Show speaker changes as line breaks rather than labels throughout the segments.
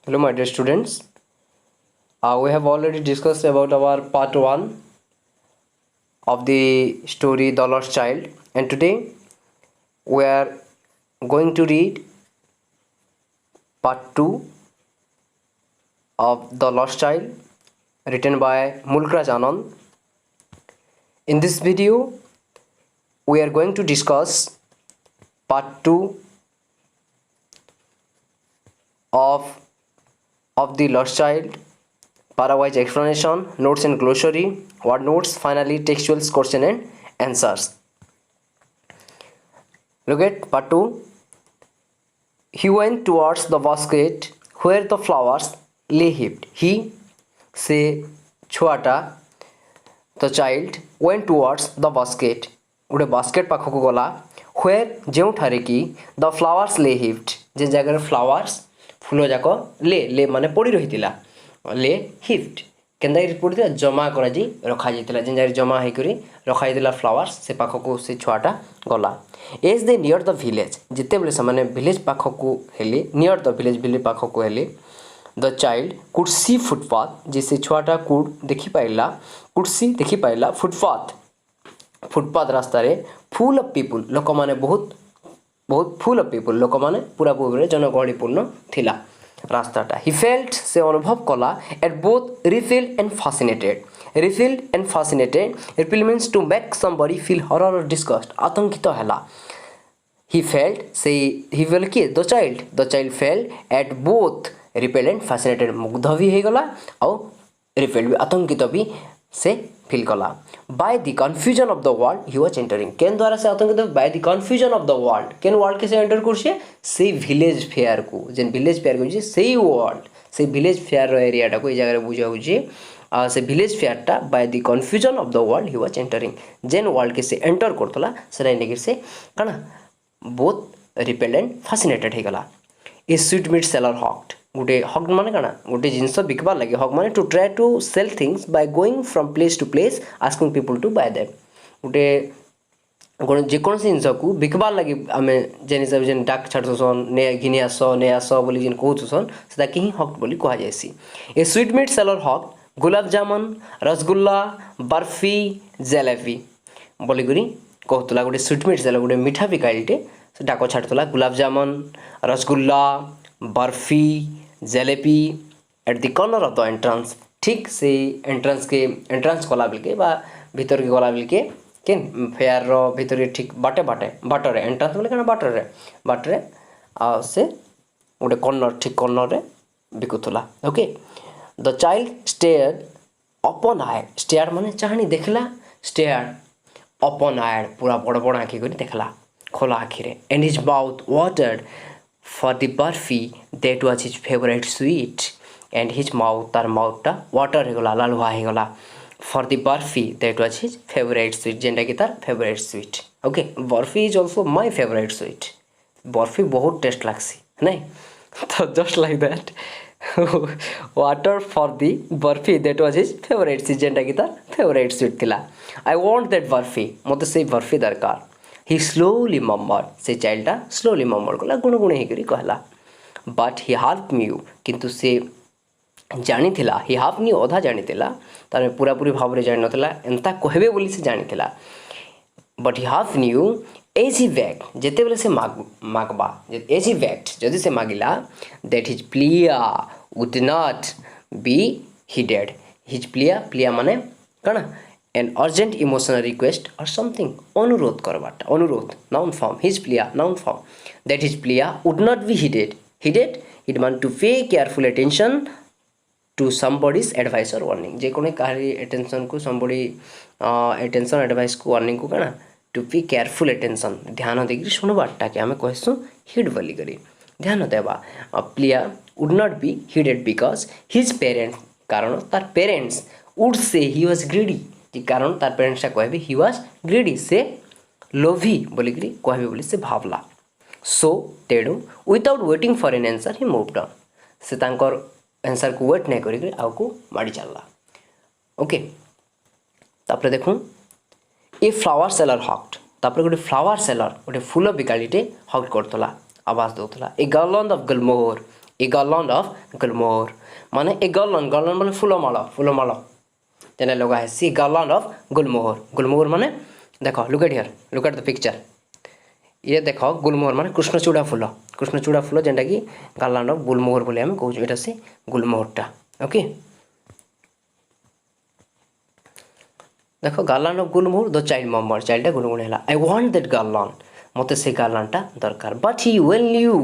Hello, my dear students. We have already discussed about our part 1 of the story The Lost Child, and today we are going to read part 2 of The Lost Child, written by Mulkraj Anand. In this video, we are going to discuss part 2 of The Lost Child, parawise explanation, notes and glossary, word notes, finally textual question and answers. Look at part 2. He went towards the basket where the flowers lay heaped. He, say, छुआटा, the child, went towards the basket. गोटे basket पाखक गला where ଯେଉଁଠାରେ କି the flowers lay heaped, जे ଜାଗାରେ flowers फूल जाक ले माने पड़ी रही ले हिफ्ट केन्दा पड़ी जमा कर रखा जाता जेन जगह जमा होकर रखा जाता फ्लावर्स से पाखक से छुआटा गला as they near the village जिते बेले से विलेज पाखक हेले नियर द विलेज पाखक हेले the child could see footpath जे से छुआटा कुड देखी पाइला कुड सी देखी पाइला फुटपाथ रास्तार फुल अफ पीपुल लोक मैंने बहुत बहुत फुल अफ पीपुल लोक मैंने पूरा पूरे जनगहलीपूर्ण थिला रास्ताटा. He felt से अनुभव कला at both repelled and fascinated. Repelled and fascinated. Repel means to make somebody feel horror or disgust. आतंकित हैला. He felt से he felt कि the child felt at both repelled and fascinated. मुग्ध भी है गला और repelled भी आतंकित भी से फील कला. By the confusion of the world he was entering. केन द्वारा से आतंकित by the confusion of the world. केन वर्ल्ड के से एंटर करछे से विलेज फेयर को जेन विलेज फेयर को से वर्ल्ड से विलेज फेयर एरियाटा को ए जगह बुझा होची से विलेज फेयरटा by the confusion of the world he was entering. जेन वर्ल्ड के से एंटर करतला सेना नेगिर से कना बोथ रिपेल्ड एंड फैसिनेटेड हे गला. A sweet meat seller hawked गोटे हक माने काना गोटे जिनस बिकबार लगे हक माने to try to sell things by going from place to place asking people to buy them गोटे जेकोसी जिनस को बिकबार लगे आम जेन हिसाब से डाक छाड़सन ने घिनि आस ने आस बोली जेन कहूसन से ही हक बोली कह जाएसी. ए स्वीट मीट सेलर हक गुलाब जामुन रसगुल्ला बर्फी जलेबी बोलिकी कहला गोटे स्वीट मीट सेलर गोटे मिठा बिकाईटे डाक छाड़ला gulab jamun rasgulla barfi jalebi at the corner of the entrance. ठीक से एंट्रेंस कला बेलके भीतर के गला बेलके केन फेयर रो भीतर ठीक बाटर एंट्रेंस बोले कना बाटर से गोटे कॉर्नर ठीक कॉर्नर रे बिकुथला. ओके द चाइल्ड स्टेयर्ड अपन आइड स्टेयर्ड माने चाहनी देखला स्टेयर्ड अपन आइड पूरा बड़ बड़ आँखि कर देखला खोला आँखि रे and his mouth watered for the burfi that was his favorite sweet and his mouth तार माउथटा वाटर हो गला लालुआ हो गला for the burfi that was his favorite sweet जेनटा कि तार favourite sweet. Okay barfi is also my favourite sweet barfi बहुत taste लागसी नहीं तो just like that water for the barfi that was his favourite sweet जेनटा कि तार फेवरेट स्वीट थिला. आई वांट दैट बर्फी मते से बर्फी दरकार. He slowly murmured से चाइल्डा स्लोली मर्मर कला गुणगुण होकर कहला. बट ही हाफ न्यू किंतु से जानी थिला ही हाफ न्यू अधा जानी थिला तार पूरा पूरी भाव में जानी नथिला एंता कहबे बोली से जानी थिला. But he half knew as he वैक्ट जेते बेले से मागबा एज ही वैक्ट जदि से मागिला that his plea would not be heeded. His plea माने कना an urgent emotional request or something अनुरोध करवाटा अनुरोध noun form his plea noun form that his plea would not be heeded it meant to pay careful attention to somebody's advice or warning जे कोने Kahri attention को somebody attention advice को warning को कना to pay careful attention ध्यान देकरी सुनबाटा के हमें कहसु heed बोली करी ध्यान देबा. plea would not be heeded because his parents कारण तार parents would say he was greedy कि कारण तार पेरेंट्स कहबे ही वाज ग्रीडी से लोभी बोलिकी कहबे बोली से भावला. सो तेणु without waiting for an answer he moved on से तांकर आंसर को वेट नहीं करी आउ को माड़ी चलला. ओके तापर देखूँ ए फ्लावर सेलर हक्ड तापर गोटे फ्लावर सेलर गोटे फूल बिकालीटे हक्ड करतला आवाज दौला. A garland of gulmohar a garland of gulmohar माने ए गार्लैंड गार्लैंड माने फूलमाला तेने लगा है सी गार्लैंड ऑफ गुलमोहर माने देखो लुक एट द पिक्चर ये देख गुलमोहर माने कृष्णचूड़ा फूल जेनटा कि गार्लैंड ऑफ गुलमोहर बोले हम कहूँ एटा से गुलमोहरटा ओके देखो garland of gulmohar the child murmur चाइल्डटा गुणगुण है आई वांट दैट गार्लैंड मते से गार्लैंडटा दरकार but he well knew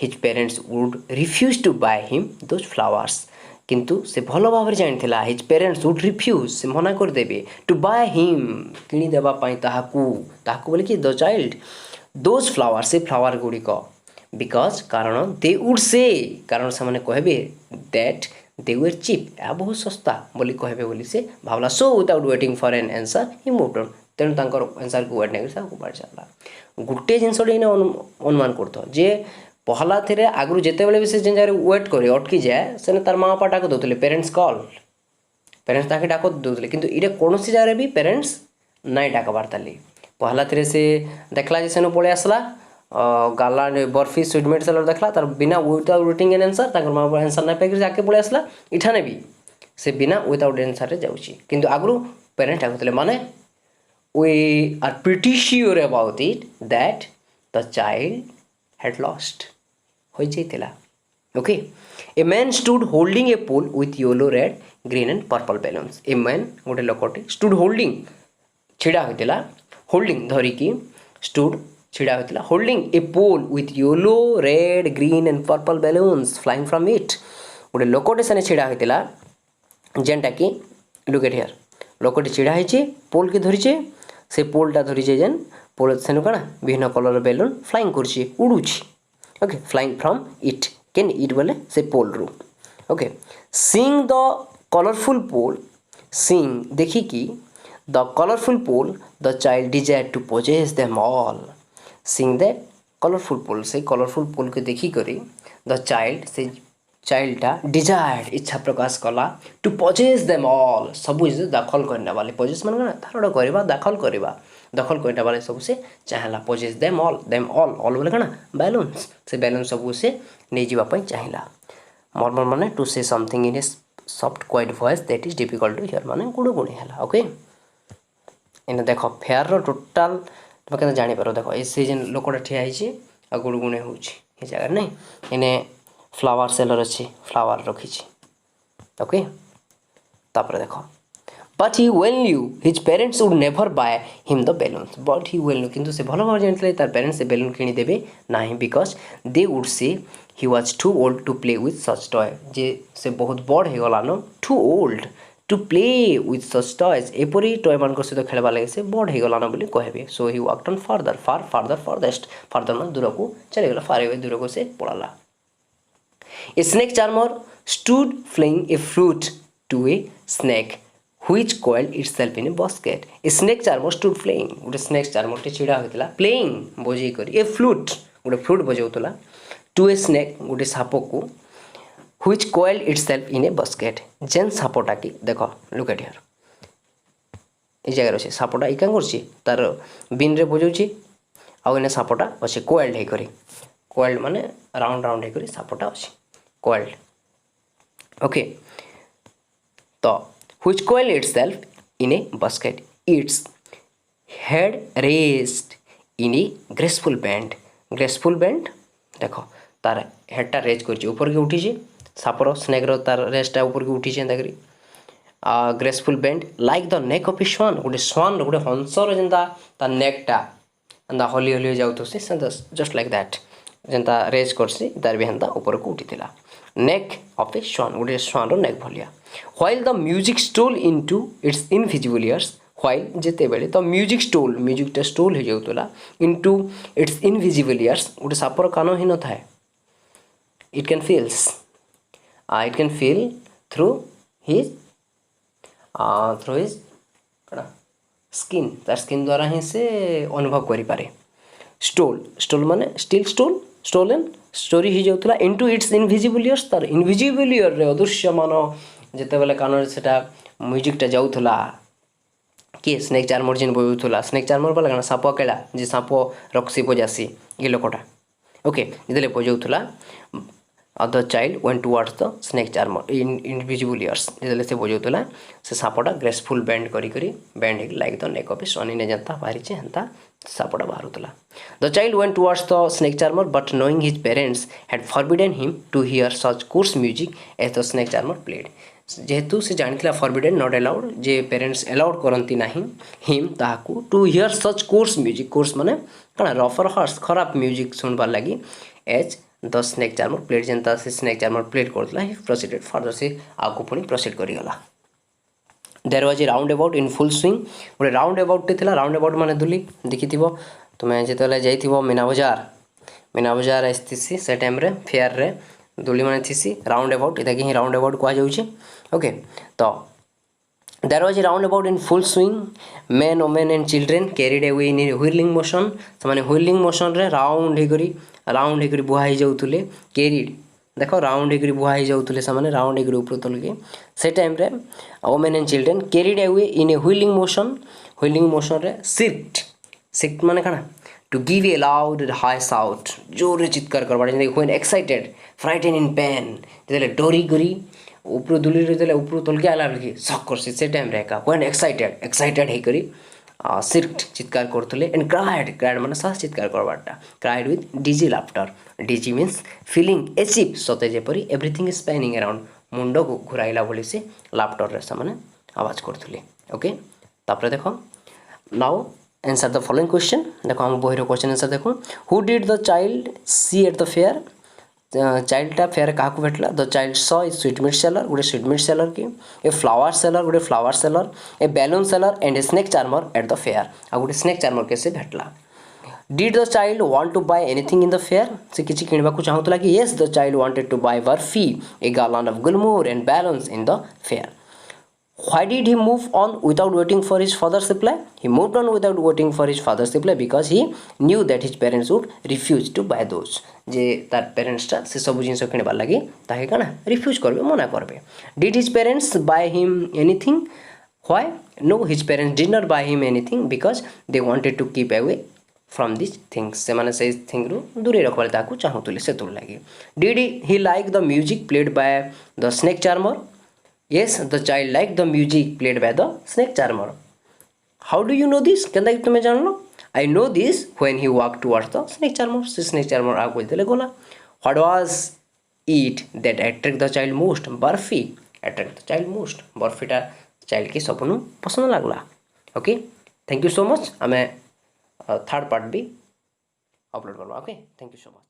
his parents would refuse to buy him those flowers किंतु से भल भाव जानी हिज पेरेंट्स वुड रिफ्यूज से मना करदेवे टू बाय हिम किदेवाई ताकू बोले कि द चाइल्ड दोज फ्लावर से फ्लावर गुड़िक बिकज कारण दे वुड से कारण से कहे दैट दे वर चीप या बहुत सस्ता बोली कहे बोली से भावला so without waiting for an answer he moved on तेणु तांकर आंसर को वेट नहीं बाढ़ चलला गोटे जिनसटे अनुमान करत जे पहला थे आगु जिते बड़े भी से जिन जगह वेट करे अटकी जाए से तार माँ बापा डाक दौले पेरेंट्स ताके डाक दौले किंतु इटे कौन सी जगह भी पेरेंट्स नाई डाकबार ताली पहला थे से देखला जे पलि आसला गार्लैंड बर्फी स्वीटमेट सेलर देखला तार बिना विदाउट वेटिंग एन आंसर तार माँ बापा आंसर ना पाइक जाके पलि आसला इठाने भी से बिना विदाउट आंसर जाऊँगी किंतु आगु पेरेंट्स डाकुले माने we are pretty sure about it that the child had lost हो जाइतिला okay a man stood holding a pole with yellow red green and purple balloons a man गोटे लोकटे stood holding छिड़ा होइतिला holding धरी की stood छिड़ा होइतिला holding a pole with yellow red green and purple balloons flying from it गोटे लोकटे सने छिड़ा होइतिला जेनटा की look at here लोकटे छिड़ा होइचे पोल के धरिचे से पोलटा धरीचे जेन पोल सेनु काना विभिन्न कलर बेलून फ्लाइंग करछि उड़ुछि okay flying from it can it बोले से पोल रु okay seeing the colourful pole seeing देखि कि the colourful pole the child desire to possess them all seeing the colourful pole से कलरफुल पोल के देखि करी द चाइल्ड से चाइल्डटा डिजायर्ड इच्छा प्रकाश कला टू पजेस देम ऑल सबू दखल करने वाले पजेस मान धारण करवा दखल करने वाले सब से चाहला पजेस देम ऑल ऑल बोले कना बैलून्स से बैलून सबू से नहीं जावाई चाहला मर्मर माने to say something in a soft quiet voice that is difficult to hear माने गुणगुणी है ओके इन देख फेयर रो टोटाल तुम क्या जापर देख ए जेन लोकटा ठिया आ गुणगुणे हो जगह नहीं इने फ्लावर सेलर अच्छी फ्लावर रखी ओके तापर देख but he well knew his parents would never by him the balloons but he well new किंतु से भल भाव जानी तार पेरेंट्स से बेलून किदेवे ना because they would say he was too old to play with such toy जे से बहुत बड़ हो गलान too old to play with such toys एपरी टॉय मान सहित खेलवा लगे से बड़ हो गलान बोली कहे सो ही वर्कड ऑन फार्दर मान दूर को चलीगला फार दूर को से पड़ाला A snake charmer stood flinging a fruit to a snake which coiled itself in a basket. A snake charmer stood playing. गोटे snake charmer टे छिड़ा होइतिला playing बजै करी a flute गोटे flute बजाउतला to a snake गोटे सापो को which coiled itself in a basket. जेन सापोटा की देखो look at here. ए जगह रछे सापोटा इका करछि तार बिन रे बजाउछि आ एने सापोटा अछि coiled हे करी coiled माने राउंड हे करी सापोटा अछि coiled okay तो which coiled itself in a basket its head raised in a graceful bend देखो तार हेडटा रेज कर ऊपर के उठी सापर स्नेक तार रेजटा ऊपर के उठी करी graceful bend like the neck of a swan गोटे हंसर जेनता तार नेकटा एंता हली हली जाऊँ से जस्ट लाइक दैट जेनता रेज करसी तार भी हेन्ता ऊपर को उठी नेक ऑफ ए स्वान गोटे स्वान नेक भलिया while the music stole into its invisible ears while जेते बेले द म्यूजिकटा स्टोल हो जाऊला इनटू इट्स इनविजिबल इयर्स गोटे सापर कान ही न थाए it can feel through his skin तार स्किन द्वारा ही से अनुभव करि पारे स्टोल माने स्टील स्टोलन स्टोरी ही जाऊला इनटू इट्स इनविजिबल इयर्स तार इनविजिबल इयर रे अदृश्यमान जेते बेले कान सेटा म्यूजिकटा जाऊला किए स्नेक चार्मर जेन बजाऊला स्नेक चार्मर बोला क्या साप केला जे साप रक्सी बजासी ये लोकटा ओके जिते बजाऊला the child went towards the snake charmer invisible ears जेतले से बजाउला से सापटा ग्रेसफुल बेंड करी bend like the neck of a सनी ने जनता बाहरी हेन्ता सापटा बाहरुला the child went towards the snake charmer but knowing his parents had forbidden him to hear such coarse music as the snake charmer played जेहेतु से जानी फॉरबिडेन नॉट अलाउड जे पेरेंट्स अलाउड करती ना हिम ताकू to hear such coarse music coarse माने कण रफर हर्स खराब म्यूजिक सुनबार लगी as the snake charmer played जेनता से स्नेक चार्मर प्लेड करता ही प्रोसीडेड फर्दर से आगू पुणी प्रोसीड करीगला there was a round about in full swing गोटे roundabout the roundabout माने दुली देखी तुम्हें जिते जाइए मीना बजार आसी से टाइम रे फेयर रे दुली माने थीसी राउंड अबाउट इटा कि राउंड अबाउट कह जाऊँगी ओके तो there was a round about in full swing men women and children carried away in wheeling motion से व्हीलिंग मोशन रे राउंड होकर बुहा ही जाऊे कैरिड देख राउंड होकर बुहा ही जाऊे से राउंड होकर ऊपर तलके से टाइम रे women and children carried away in a wheeling motion रे शिफ्ट माने काना to give a loud high shout जोर चित्कार करवा when excited frightened in pain जो डरी गरी ऊपर दुली जो ऊपर तलके आला बेलि शक कर से टाइम रे व्हेन एक्साइटेड होकर सिर्ट चित्कार करते एंड क्राइड माने सास चित्कार करवाटा cried with dizzy laughter dizzy means feeling एचिव सते जेपरी एवरीथिंग इज स्पैनिंग अराउंड मुंड को घुराइला बोली से लाफ्टर रे से आवाज करते ओके तापर देख now answer the following question देखो हम बहिर क्वेश्चन आंसर देखो who did the child see at the fair चाइल्डटा फेयर क्या भेटला the child saw a sweetmeat seller गोटे स्वीटमीट सेलर की ए फ्लावर सेलर गोटे flower seller a balloon seller and a snake charmer at the fair आ गोटे snake charmer कैसे भेटला did the child want to buy anything in the fair से किसी किणवा को चाहूला कि yes the child wanted to buy barfi a garland of gulmohar and balloons in the fair Why did he move on without waiting for his father's reply? He moved on without waiting for his father's reply because he knew that his parents would refuse to buy those. जे तार parents टा से सब जिनस किणबार लगी ताके काना refuse करबे मना करबे Did his parents buy him anything? Why? No, his parents did not buy him anything because they wanted to keep away from these things. से माने से थिंग रु दूरे रखबार ताकू चाहूतले से तुल लगी Did he like the music played by the snake charmer? Yes, the child liked the music played by the snake charmer. How do you know this? केंदा तुम्हें जान लो? I know this when he walked towards the snake charmer. से snake charmer आगो बोलते गोला. What was it that attracted the child most? Burfi attracted the child most. Burfi टा child की सबनु पसंद लागला. Okay? Thank you so much. हमें third part भी अपलोड करवा. Okay? Thank you so much.